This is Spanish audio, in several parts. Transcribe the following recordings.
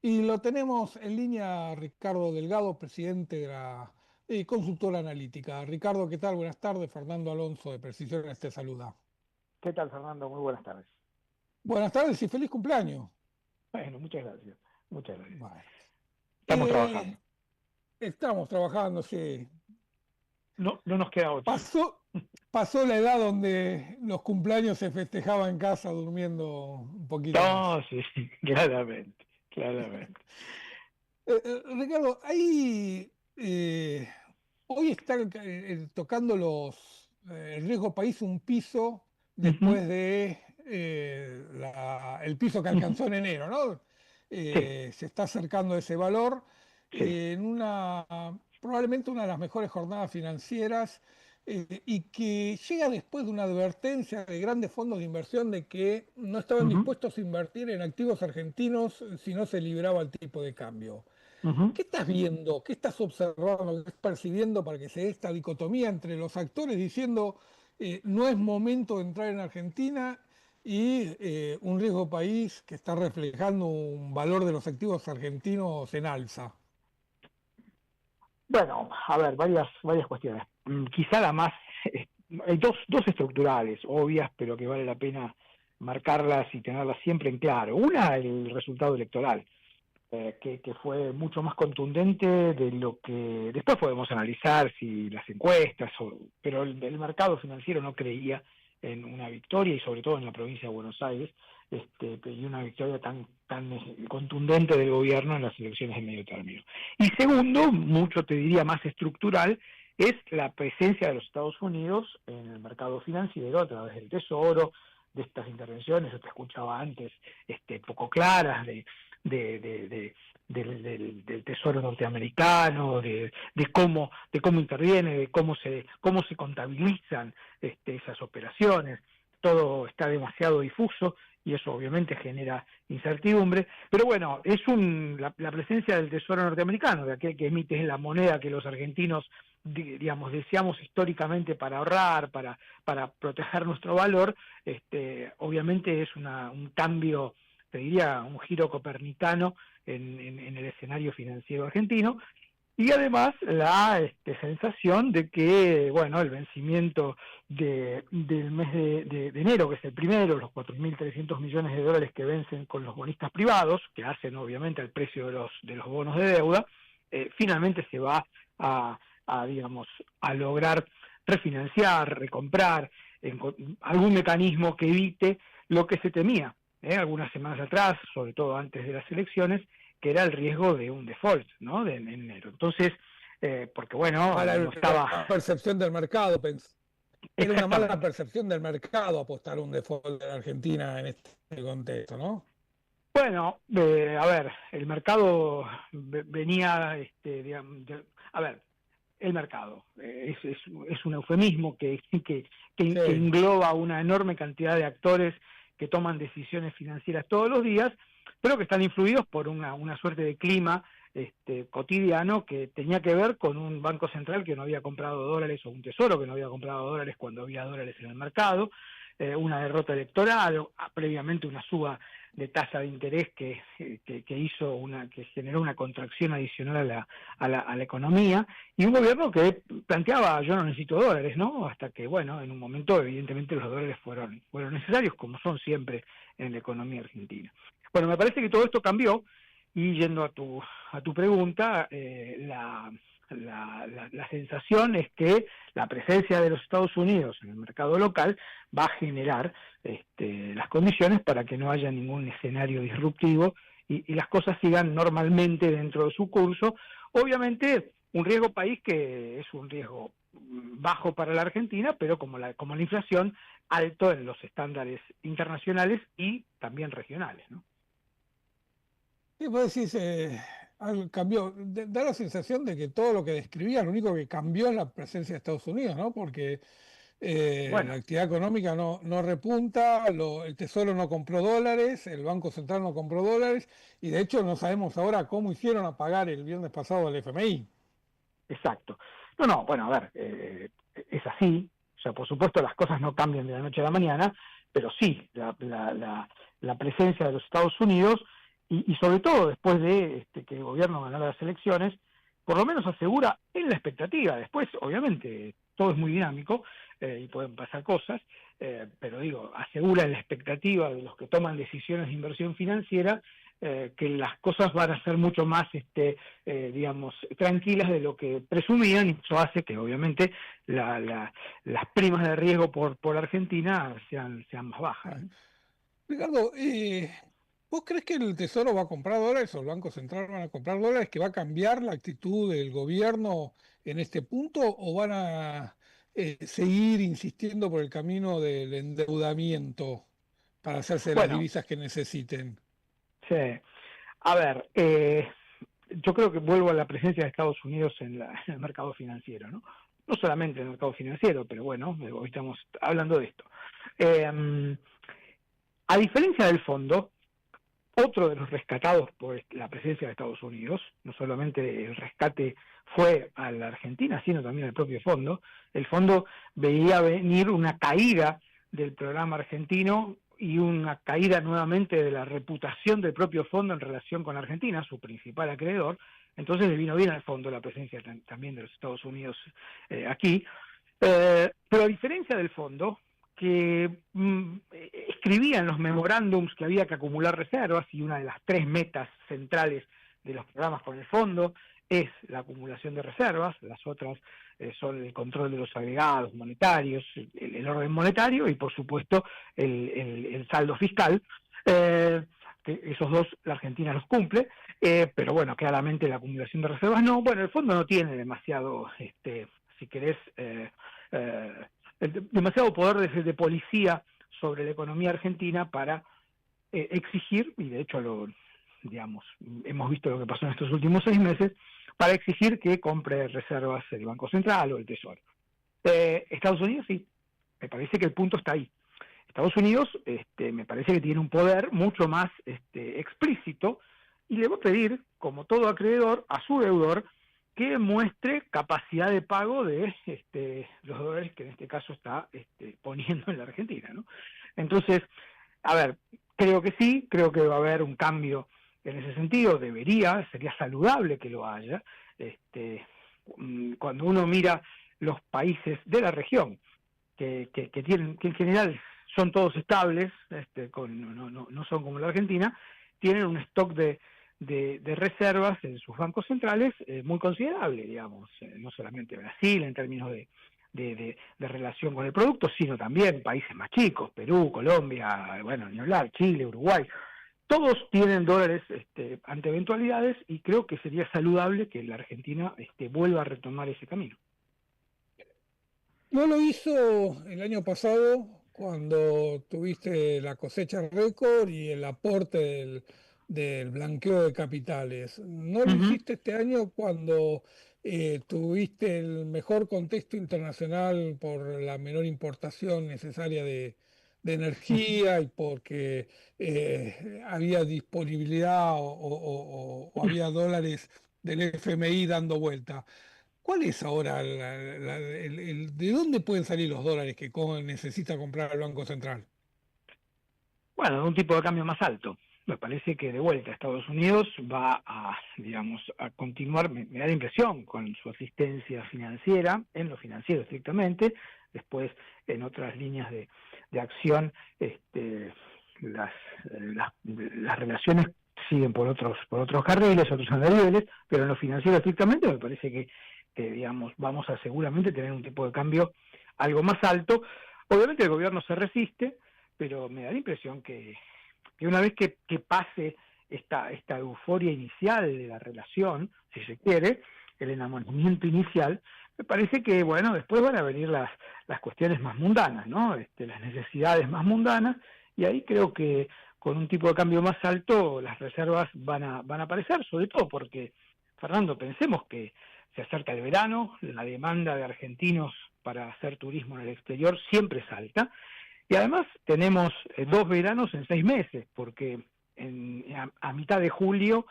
Y lo tenemos en línea a Ricardo Delgado, presidente de la consultora analítica. Ricardo, ¿qué tal? Buenas tardes. Fernando Alonso de Precisiones te saluda. ¿Qué tal, Fernando? Muy buenas tardes. Buenas tardes y feliz cumpleaños. Bueno, muchas gracias. Muchas gracias. Bueno, Estamos trabajando. estamos trabajando, sí. No, no nos queda otra. Pasó, pasó la edad donde los cumpleaños se festejaban en casa durmiendo un poquito más. No, sí, sí, claramente, claramente. Ricardo, hoy están tocando el riesgo país un piso Ujú, después de el piso que ujú. alcanzó en enero, ¿no? Sí, Se está acercando ese valor sí. en probablemente una de las mejores jornadas financieras y que llega después de una advertencia de grandes fondos de inversión de que no estaban Ujú, dispuestos a invertir en activos argentinos si no se liberaba el tipo de cambio. ujú. ¿Qué estás viendo? ¿Qué estás observando? ¿Qué estás percibiendo para que se dé esta dicotomía entre los actores diciendo no es momento de entrar en Argentina y un riesgo país que está reflejando un valor de los activos argentinos en alza? Bueno, a ver, varias cuestiones. Quizá la más, hay dos estructurales, obvias, pero que vale la pena marcarlas y tenerlas siempre en claro. Una, el resultado electoral. Que fue mucho más contundente de lo que después podemos analizar si las encuestas, pero el mercado financiero no creía en una victoria y sobre todo en la provincia de Buenos Aires, y una victoria tan contundente del gobierno en las elecciones de medio término. Y segundo, mucho te diría más estructural, es la presencia de los Estados Unidos en el mercado financiero a través del Tesoro, de estas intervenciones, yo te escuchaba antes, poco claras, del Tesoro norteamericano, de cómo interviene, de cómo se contabilizan esas operaciones. Todo está demasiado difuso y eso obviamente genera incertidumbre. Pero bueno, la presencia del Tesoro norteamericano, de aquel que emite la moneda que los argentinos digamos, deseamos históricamente para ahorrar, para proteger nuestro valor, obviamente es un cambio, te diría, un giro copernicano en el escenario financiero argentino, y además la sensación de que, bueno, el vencimiento del mes de enero, que es el primero, los 4.300 millones de dólares que vencen con los bonistas privados, que hacen obviamente al precio de los bonos de deuda, finalmente se va digamos, a lograr refinanciar, recomprar, algún mecanismo que evite lo que se temía algunas semanas atrás, sobre todo antes de las elecciones, que era el riesgo de un default, ¿no? En enero. Entonces, porque bueno, Mala no estaba percepción del mercado. Era una mala exactamente. percepción del mercado apostar un default en Argentina en este contexto, ¿no? Bueno, a ver, el mercado venía, digamos, a ver, el mercado es un eufemismo que Sí. engloba una enorme cantidad de actores que toman decisiones financieras todos los días, pero que están influidos por una suerte de clima cotidiano que tenía que ver con un banco central que no había comprado dólares o un tesoro que no había comprado dólares cuando había dólares en el mercado, una derrota electoral, previamente una suba de tasa de interés que generó una contracción adicional a la economía, y un gobierno que planteaba yo no necesito dólares, ¿no? Hasta que, bueno, en un momento evidentemente los dólares fueron necesarios, como son siempre en la economía argentina. Bueno, me parece que todo esto cambió, y yendo a tu pregunta, la sensación es que la presencia de los Estados Unidos en el mercado local va a generar las condiciones para que no haya ningún escenario disruptivo y las cosas sigan normalmente dentro de su curso. Obviamente, un riesgo país que es un riesgo bajo para la Argentina, pero como la inflación, alto en los estándares internacionales y también regionales, ¿no? Sí, vos decís, algo cambió. Da la sensación de que todo lo que describía, lo único que cambió es la presencia de Estados Unidos, ¿no? Porque la Bueno, actividad económica no repunta, el Tesoro no compró dólares, el Banco Central no compró dólares, y de hecho no sabemos ahora cómo hicieron a pagar el viernes pasado al FMI. exacto. No, no, bueno, a ver, es así. O sea, por supuesto las cosas no cambian de la noche a la mañana, pero sí, la presencia de los Estados Unidos y sobre todo después de que el gobierno ganara las elecciones, por lo menos asegura en la expectativa. Después, obviamente, todo es muy dinámico y pueden pasar cosas, pero digo, asegura en la expectativa de los que toman decisiones de inversión financiera que las cosas van a ser mucho más, digamos, tranquilas de lo que presumían, y eso hace que obviamente las primas de riesgo por Argentina sean más bajas, ¿no? Ricardo, ¿vos crees que el Tesoro va a comprar dólares o el Banco Central van a comprar dólares, que va a cambiar la actitud del gobierno en este punto o van a seguir insistiendo por el camino del endeudamiento para hacerse de las Bueno, divisas que necesiten? sí. A ver, yo creo que vuelvo a la presencia de Estados Unidos en el mercado financiero, ¿no? No solamente en el mercado financiero, pero bueno, hoy estamos hablando de esto. Eh, a diferencia del fondo, otro de los rescatados por la presencia de Estados Unidos, no solamente el rescate fue a la Argentina, sino también al propio fondo. El fondo veía venir una caída del programa argentino y una caída nuevamente de la reputación del propio fondo en relación con Argentina, su principal acreedor. Entonces le vino bien al fondo la presencia también de los Estados Unidos aquí. Pero a diferencia del fondo, que escribía en los memorándums que había que acumular reservas, y una de las tres metas centrales de los programas con el fondo es la acumulación de reservas. Las otras son el control de los agregados monetarios, el orden monetario y por supuesto el saldo fiscal. Que esos dos la Argentina los cumple, pero bueno, claramente la acumulación de reservas no. Bueno, el fondo no tiene demasiado, si querés, demasiado poder de policía sobre la economía argentina para exigir, y de hecho digamos, hemos visto lo que pasó en estos últimos 6 meses, para exigir que compre reservas el Banco Central o el Tesoro. Estados Unidos sí, me parece que el punto está ahí. Estados Unidos me parece que tiene un poder mucho más explícito, y le va a pedir, como todo acreedor, a su deudor que muestre capacidad de pago de los dólares que en este caso está poniendo en la Argentina, ¿no? Entonces, a ver, creo que sí, creo que va a haber un cambio en ese sentido, sería saludable que lo haya. Cuando uno mira los países de la región, que tienen, que en general son todos estables, no son como la Argentina, tienen un stock de reservas en sus bancos centrales muy considerable, digamos, no solamente Brasil en términos de relación con el producto, sino también países más chicos, Perú, Colombia, bueno, ni hablar, Chile, Uruguay. Todos tienen dólares ante eventualidades, y creo que sería saludable que la Argentina vuelva a retomar ese camino. No lo hizo el año pasado cuando tuviste la cosecha récord y el aporte del blanqueo de capitales. No lo Uh-huh. hiciste este año cuando tuviste el mejor contexto internacional por la menor importación necesaria de Uh-huh. energía y porque había disponibilidad o había dólares del FMI dando vuelta. ¿Cuál es ahora de dónde pueden salir los dólares que necesita comprar el Banco Central? Bueno, un tipo de cambio más alto. Me parece que de vuelta Estados Unidos va a, digamos, a continuar, me da la impresión, con su asistencia financiera, en lo financiero estrictamente. Después en otras líneas de acción, las relaciones siguen por otros carriles, otros andariveles, pero en lo financiero estrictamente me parece que digamos, vamos a seguramente tener un tipo de cambio algo más alto. Obviamente el gobierno se resiste, pero me da la impresión que una vez que pase esta euforia inicial de la relación, si se quiere, el enamoramiento inicial, me parece que, bueno, después van a venir las cuestiones más mundanas, ¿no? Las necesidades más mundanas, y ahí creo que con un tipo de cambio más alto las reservas van a aparecer, sobre todo porque, Fernando, pensemos que se acerca el verano, la demanda de argentinos para hacer turismo en el exterior siempre es alta, y además tenemos 2 veranos en 6 meses, porque a mitad de julio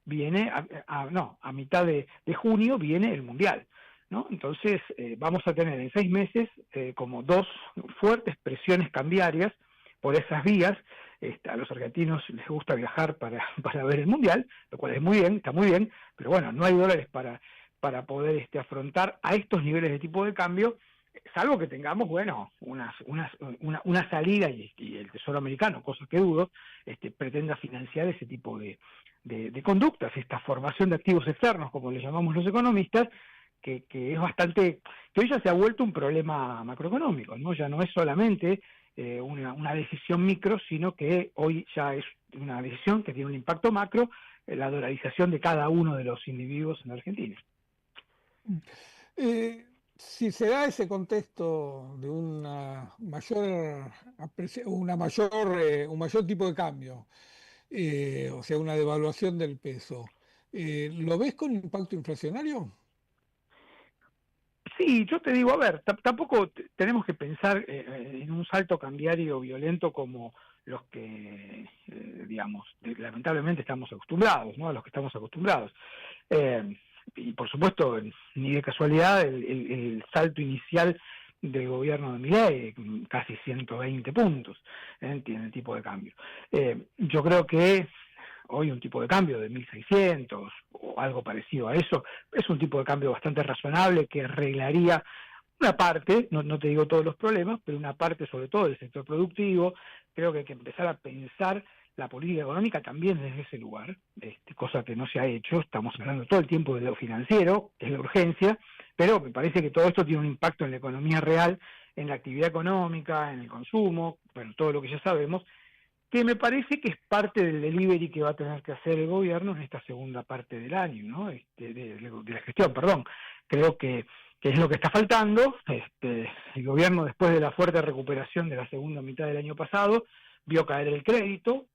viene, a mitad de junio viene el Mundial, ¿no? Entonces vamos a tener en 6 meses como 2 fuertes presiones cambiarias por esas vías, a los argentinos les gusta viajar para ver el Mundial, lo cual es muy bien, está muy bien, pero bueno, no hay dólares para poder afrontar a estos niveles de tipo de cambio, salvo que tengamos, bueno, una salida y el Tesoro americano, cosa que dudo, pretenda financiar ese tipo de conductas, esta formación de activos externos, como le llamamos los economistas, que es bastante, que hoy ya se ha vuelto un problema macroeconómico, ¿no? Ya no es solamente una decisión micro, sino que hoy ya es una decisión que tiene un impacto macro, la dolarización de cada uno de los individuos en Argentina. Si se da ese contexto de un mayor tipo de cambio, o sea, una devaluación del peso, ¿lo ves con impacto inflacionario? Sí, yo te digo, a ver, tampoco tenemos que pensar en un salto cambiario violento como los que, digamos, lamentablemente estamos acostumbrados, ¿no? A los que estamos acostumbrados. Eh, y por supuesto, ni de casualidad, el salto inicial del gobierno de Milei, casi 120 puntos, tiene el tipo de cambio. Yo creo que hoy un tipo de cambio de 1.600 o algo parecido a eso, es un tipo de cambio bastante razonable que arreglaría una parte, no te digo todos los problemas, pero una parte sobre todo del sector productivo. Creo que hay que empezar a pensar la política económica también desde ese lugar, cosa que no se ha hecho. Estamos hablando todo el tiempo de lo financiero, que es la urgencia, pero me parece que todo esto tiene un impacto en la economía real, en la actividad económica, en el consumo, bueno, todo lo que ya sabemos, que me parece que es parte del delivery que va a tener que hacer el gobierno en esta segunda parte del año, ¿no? De la gestión, perdón. Creo que es lo que está faltando. El gobierno, después de la fuerte recuperación de la segunda mitad del año pasado, vio caer el crédito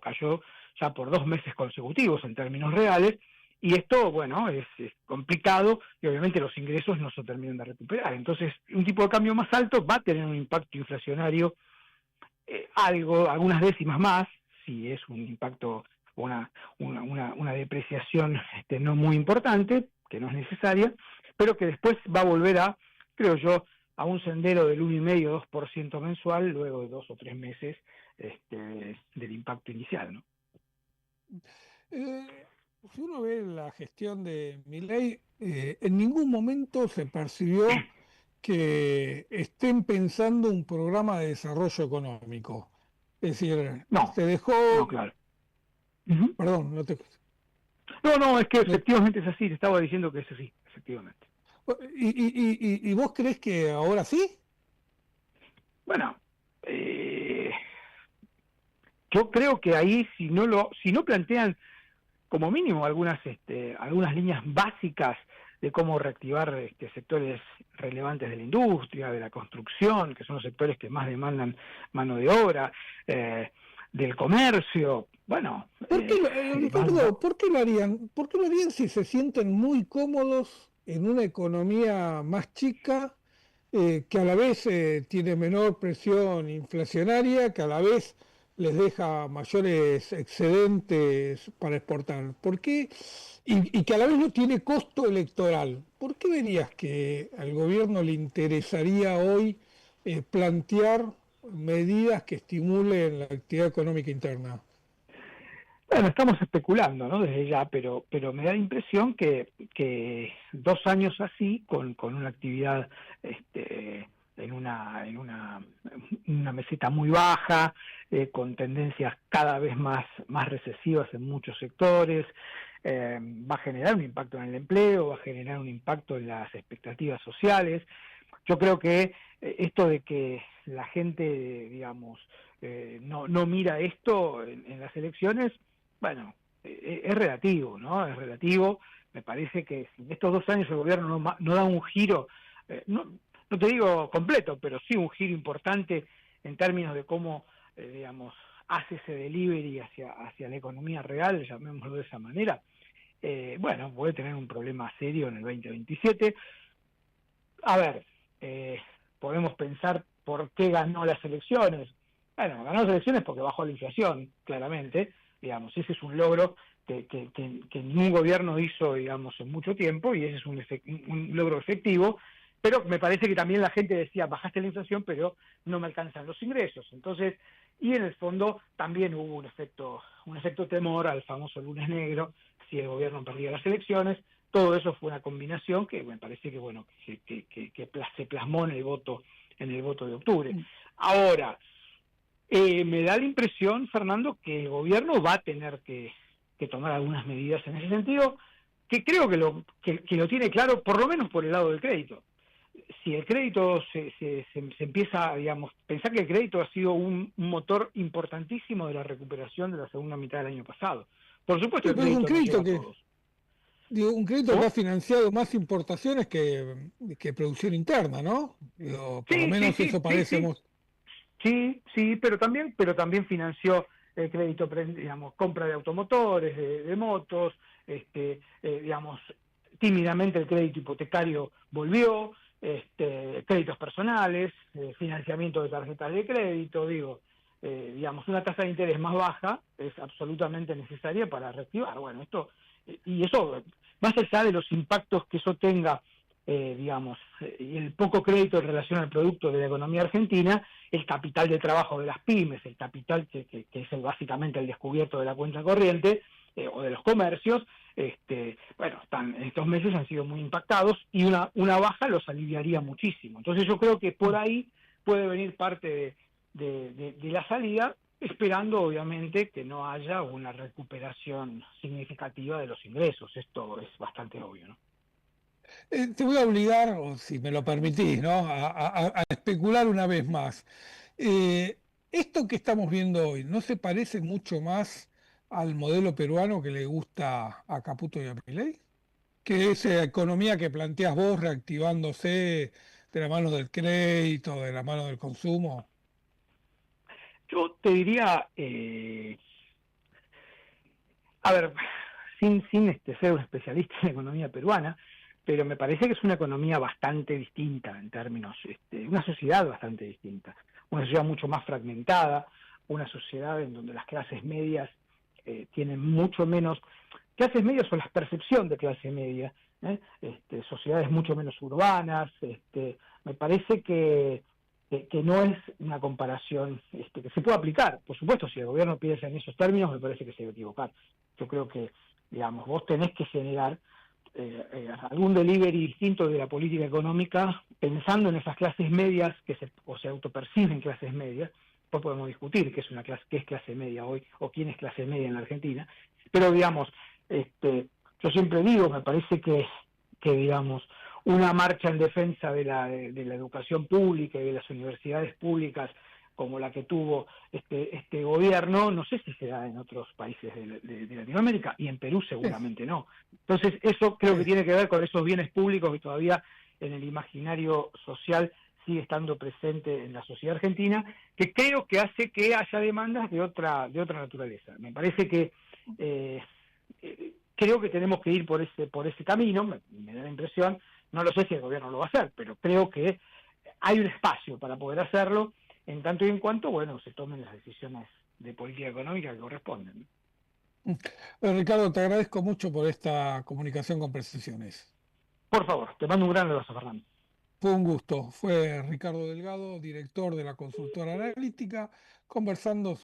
cayó ya por 2 meses consecutivos en términos reales, y esto, bueno, es complicado, y obviamente los ingresos no se terminan de recuperar. Entonces, un tipo de cambio más alto va a tener un impacto inflacionario algunas décimas más, si es un impacto, una depreciación no muy importante, que no es necesaria, pero que después va a volver creo yo, a un sendero del 1,5-2% mensual, luego de 2 o 3 meses del impacto inicial, ¿no? Eh, si uno ve la gestión de Milei, en ningún momento se percibió que estén pensando un programa de desarrollo económico. Es decir, No, se dejó, no, claro. Uh-huh. perdón, no te, No, es que no- efectivamente es así, te estaba diciendo que es así, efectivamente. y vos crees que ahora sí? Bueno, yo creo que ahí si no plantean como mínimo algunas líneas básicas de cómo reactivar sectores relevantes de la industria, de la construcción, que son los sectores que más demandan mano de obra, del comercio. Bueno, Ricardo, ¿por qué lo harían? ¿Por qué lo harían si se sienten muy cómodos en una economía más chica, que a la vez tiene menor presión inflacionaria, que a la vez les deja mayores excedentes para exportar? ¿Por qué? Y que a la vez no tiene costo electoral. ¿Por qué verías que al gobierno le interesaría hoy plantear medidas que estimulen la actividad económica interna? bueno, estamos especulando, ¿no? Desde ya, pero me da la impresión que 2 años así, con una actividad en una meseta muy baja, con tendencias cada vez más recesivas en muchos sectores, va a generar un impacto en el empleo, va a generar un impacto en las expectativas sociales. Yo creo que esto de que la gente, digamos, no mira esto en las elecciones, bueno, es relativo, ¿no? Es relativo. Me parece que si en estos 2 años el gobierno no da un giro, no te digo completo, pero sí un giro importante en términos de cómo, digamos, hace ese delivery hacia la economía real, llamémoslo de esa manera, bueno, puede tener un problema serio en el 2027. A ver, podemos pensar por qué ganó las elecciones. Bueno, ganó las elecciones porque bajó la inflación, claramente. Digamos, ese es un logro que ningún gobierno hizo, digamos, en mucho tiempo, y ese es un logro efectivo. pero me parece que también la gente decía, bajaste la inflación, pero no me alcanzan los ingresos. Entonces, y en el fondo también hubo un efecto temor al famoso lunes negro, si el gobierno perdía las elecciones. Todo eso fue una combinación que me parece que, bueno, que se plasmó en el voto de octubre. Ahora, me da la impresión, Fernando, que el gobierno va a tener que tomar algunas medidas en ese sentido, que creo que lo tiene claro, por lo menos por el lado del crédito. Si el crédito se empieza, digamos, pensar que el crédito ha sido un motor importantísimo de la recuperación de la segunda mitad del año pasado. Por supuesto, Sí, el pero es un crédito no llega crédito a todos. digo, un crédito que ¿Cómo? ha financiado más importaciones que producción interna, ¿no? Digo, por lo Sí, sí, menos sí, eso sí, parece. sí. Sí, sí, pero también financió el crédito, digamos, compra de automotores, de motos, digamos, tímidamente el crédito hipotecario volvió, créditos personales, financiamiento de tarjetas de crédito, digo, digamos, una tasa de interés más baja es absolutamente necesaria para reactivar. Bueno, y eso, más allá de los impactos que eso tenga, digamos, y el poco crédito en relación al producto de la economía argentina, el capital de trabajo de las pymes, el capital que es básicamente el descubierto de la cuenta corriente o de los comercios, bueno, estos meses han sido muy impactados y una baja los aliviaría muchísimo. Entonces yo creo que por ahí puede venir parte de la salida, esperando obviamente que no haya una recuperación significativa de los ingresos. Esto es bastante obvio, ¿no? Te voy a obligar, o si me lo permitís, ¿no? A especular una vez más. Eh, Esto que estamos viendo hoy, ¿no se parece mucho más al modelo peruano que le gusta a Caputo y a Milei? Que esa economía que planteas vos reactivándose de la mano del crédito, de la mano del consumo. Yo te diría, a ver, sin ser un especialista en economía peruana, pero me parece que es una economía bastante distinta en términos, una sociedad bastante distinta, una sociedad mucho más fragmentada, una sociedad en donde las clases medias tienen mucho menos, clases medias o la percepción de clase media, sociedades mucho menos urbanas, me parece que no es una comparación que se puede aplicar. Por supuesto, si el gobierno piensa en esos términos, me parece que se debe equivocar. Yo creo que, digamos, vos tenés que generar algún delivery distinto de la política económica pensando en esas clases medias o se autoperciben clases medias. Después podemos discutir qué es clase media hoy o quién es clase media en la Argentina, pero digamos, yo siempre digo, me parece que digamos, una marcha en defensa de la educación pública y de las universidades públicas como la que tuvo este gobierno, no sé si se da en otros países de Latinoamérica, y en Perú Sí, seguramente no. Entonces, eso creo que sí. tiene que ver con esos bienes públicos que todavía en el imaginario social sigue estando presente en la sociedad argentina, que creo que hace que haya demandas de otra naturaleza. Me parece que creo que tenemos que ir por ese camino, me da la impresión, no lo sé si el gobierno lo va a hacer, pero creo que hay un espacio para poder hacerlo en tanto y en cuanto, bueno, se tomen las decisiones de política económica que corresponden. Ricardo, te agradezco mucho por esta comunicación con precisiones. Por favor, te mando un gran abrazo, Fernando. Fue un gusto. Fue Ricardo Delgado, director de la consultora analítica, conversando